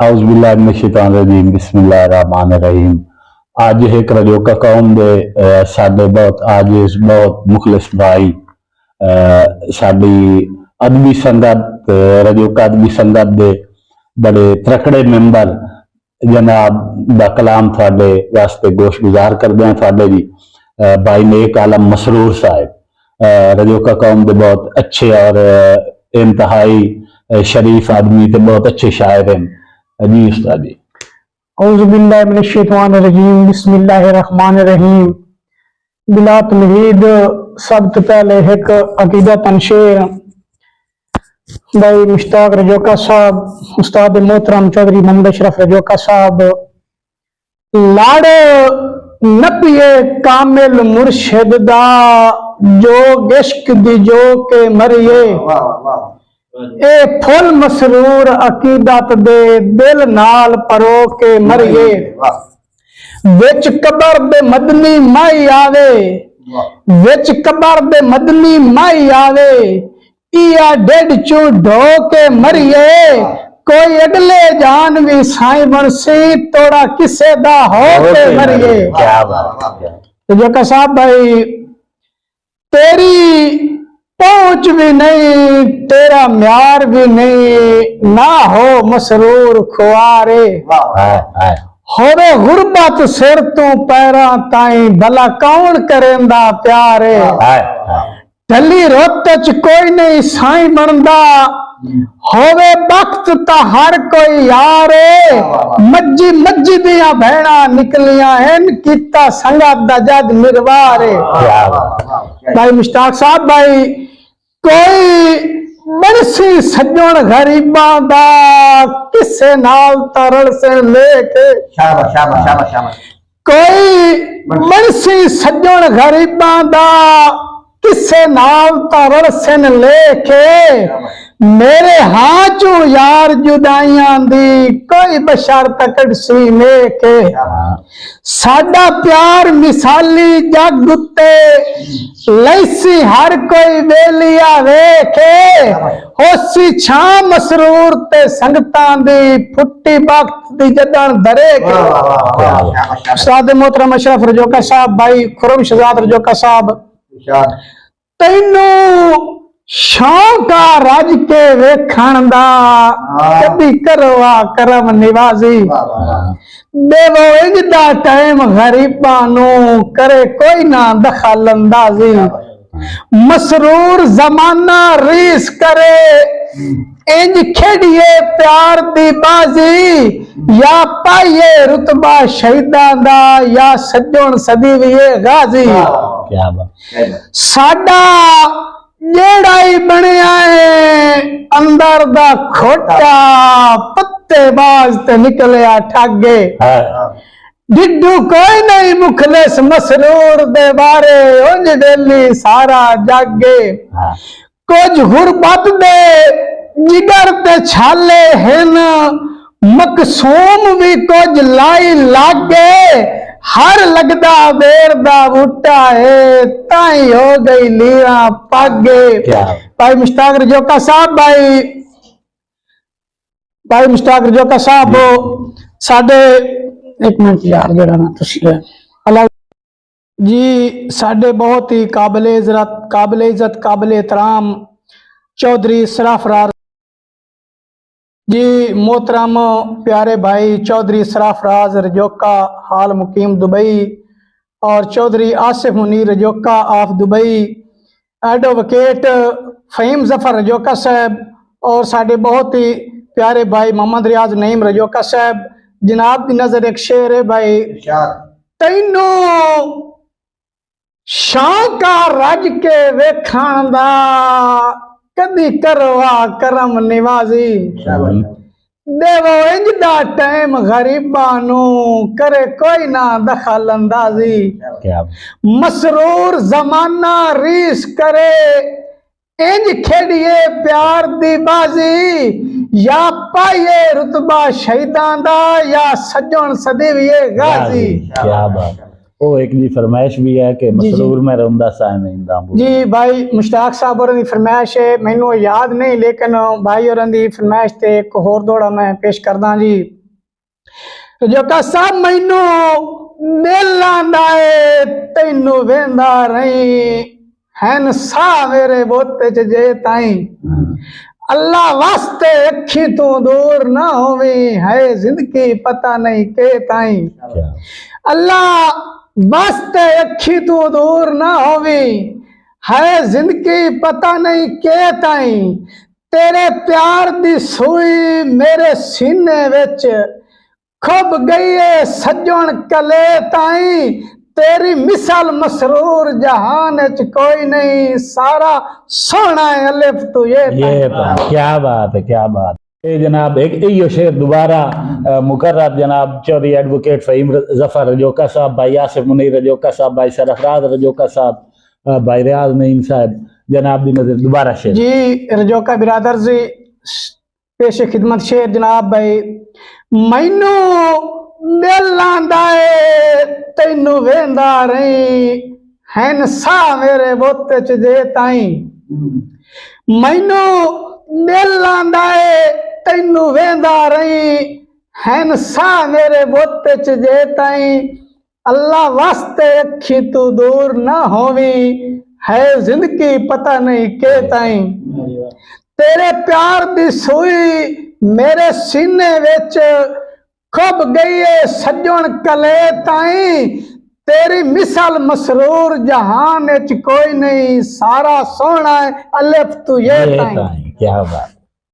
औज़ुबिल्लाहिमिनश्शैतानिर्रजीम बिस्मिल्लाहिर्रहमानिर्रहीम। आज एक रजो का कौम दे साडे बहुत आजिज बहुत मुखलिस भाई साडी अदबी संगत रजो का अदबी संगत दे बड़े त्रकड़े मैंबर जनाब दा कलाम थोड़े वास्ते गोश गुजार करते हैं थोड़े जी भाई नेक आलम मसरूर साहब रजो का कौम दे बहुत अच्छे और इंतहाई शरीफ आदमी थे, बहुत अच्छे शायर हैं जी उस्ताद जी। औज़ुबिल्लाहिमिनश्शैतानिर्रजीम बिस्मिल्लाहिर्रहमानिर्रहीम। बिला तमहीद सब तो पहले एक अकीदत शेर भाई मुश्ताक रजोका साहब, उस्ताद मोहतरम चौधरी मोहम्मद अशरफ रजोका साहब, लाड़े नपिए कामिल मुर्शिद दा जो इश्क दी जो के मरिए ए फुल मसरूर अकीदत दे दिल नाल परो के मरिए विच कबर दे मदनी माई आवे विच कबर दे मदनी माई आवे इया डेढ़ चू ढो के मरिए कोई अगले जान भी साई बनसी तोड़ा किसे दा हो के मरिए। तो जो का साहब भाई तेरी पहुंच भी नहीं तेरा म्यार भी नहीं ना हो मसरूर खुआरे होवे गुरबत सिर तू पैरा ताई भला कौन करेंदा प्यारे ढली रोत च कोई नहीं साई बनदा होवे वक्त ता हर कोई यारे मज्जी मज्जी दिया भैणा निकलियां हैं किता संगत दा जद निर्वारे। भाई मुश्ताक साहब भाई कोई बरसी सज्जन गरीबा दा किसे नाल तरल से लेके कोई बरसी सज्जन गरीबा दा किसे नाल तरल से लेके मेरे हाथ चू यार जुदाइयां दी कोई बशर तकड़ सी लेके साडा प्यार मिसाली जग उत्ते लैसी हर कोई बेलिया वेखे होसी छा मसरूर ते संगतां दी फुट्टी वक्त दी जदन दरे के। उस्ताद मोहतरम अशरफ रजोका साहब भाई खुरम शहजाद रजोका साहब तैनू शौका रज के वेखण दा कदी करवा करम निवाजी देवो इंज दा टाइम गरीबां नू करे कोई ना दखल अंदाजी मसरूर जमाना रीस करे इंज खेडिए प्यार दी बाजी या पाइए रुतबा शहीदां दा या सज्जन सदीविए गाजी। क्या बात साडा जेड़ा ही बनया है अंदर दा खोटा पत्ते बाज ते निकलिया ठागे डिड्डू कोई नहीं मुखलिस मसरूर दे बारे उंज डेली सारा जागे कुछ गुरबत दे जिगर ते छाले हैं मकसूम भी कुछ लाई लागे हर लगदा बेर दा बूटा है ताई हो गई लीरा पागे। भाई मुश्ताक रजोका साहब भाई मुश्ताक रजोका साहब साडे एक मिनट यार जरा ना तुसी जी साडे बहुत ही काबिल इज्जत काबिल एहतराम चौधरी सराफराज जी मोहतरम प्यारे भाई चौधरी सराफराज रजोका हाल मुकीम दुबई और Chaudhry Asif Munir Rajoka of Dubai advocate Faheem Zafar Rajoka साहब और साडे बहुत ही प्यारे भाई मोहम्मद रियाज नईम रजोका साहब जनाब की नजर एक शेर है भाई तैनू शौका रज के वेखण दा कदी करवा करम निवाजी देवो इंज दा टाइम गरीबां नू करे कोई ना दखल अंदाजी मसरूर जमाना रीस करे इंज खेडिए प्यार दी बाजी या पाइए रुतबा शहीदां दा या सज्जन सदीविए गाजी। क्या बात वो एक दी फरमाइश भी है कि जी। मसरूर में रौंदा साए में इंदा बू। जी भाई मुश्ताक साहब और फरमाइश है, मैनू याद नहीं लेकिन भाई और फरमाइश ते एक होर दौड़ा मैं पेश करदा जी। रजौका साहब मैनू दिल आंदा है तैनू वेंदा रही, हैन सा मेरे बोते च जे ताई, अल्लाह वास्ते अखी तू दूर ना होवे, है जिंदगी पता नहीं के ताई। क्या अल्लाह वास्ते अखी तू दूर ना होवे, है जिंदगी पता नहीं के ताई, तेरे प्यार दी सुई मेरे सीने विच खुब गई है सजन कले ताई, तेरी मिसाल मसरूर जहान च कोई नहीं, सारा सोना है अलिफ तू ये ताई। क्या बात है, क्या बात है जनाब। एक यो शेर दोबारा मुकर्रर जनाब चौधरी एडवोकेट फहीम जफर रजौका साहब, भाई आसिफ मुनीर रजौका साहब, भाई सरफराज रजौका साहब, भाई रियाज नईम साहब जनाब दी नजर दोबारा शेर। जी रजौका बिरादर जी पेश खिदमत शेर जनाब भाई। मैनू दिल आंदा है तैनू वेंदा रही, हैन सा मेरे बोते च जे ताई, मैनू दिल आंदा है तैनू वेंदा रही, हैन सा मेरे बोते च जे ताई, अल्लाह वास्ते अखी तू दूर ना होवी, है जिंदगी पता नहीं के ताई, तेरे प्यार दी सुई मेरे सीने विच खुब गई है सजन कले ताई, तेरी मिसाल मसरूर जहान च कोई नहीं, सारा सोना है अलिफ तू ये ताई। क्या बात।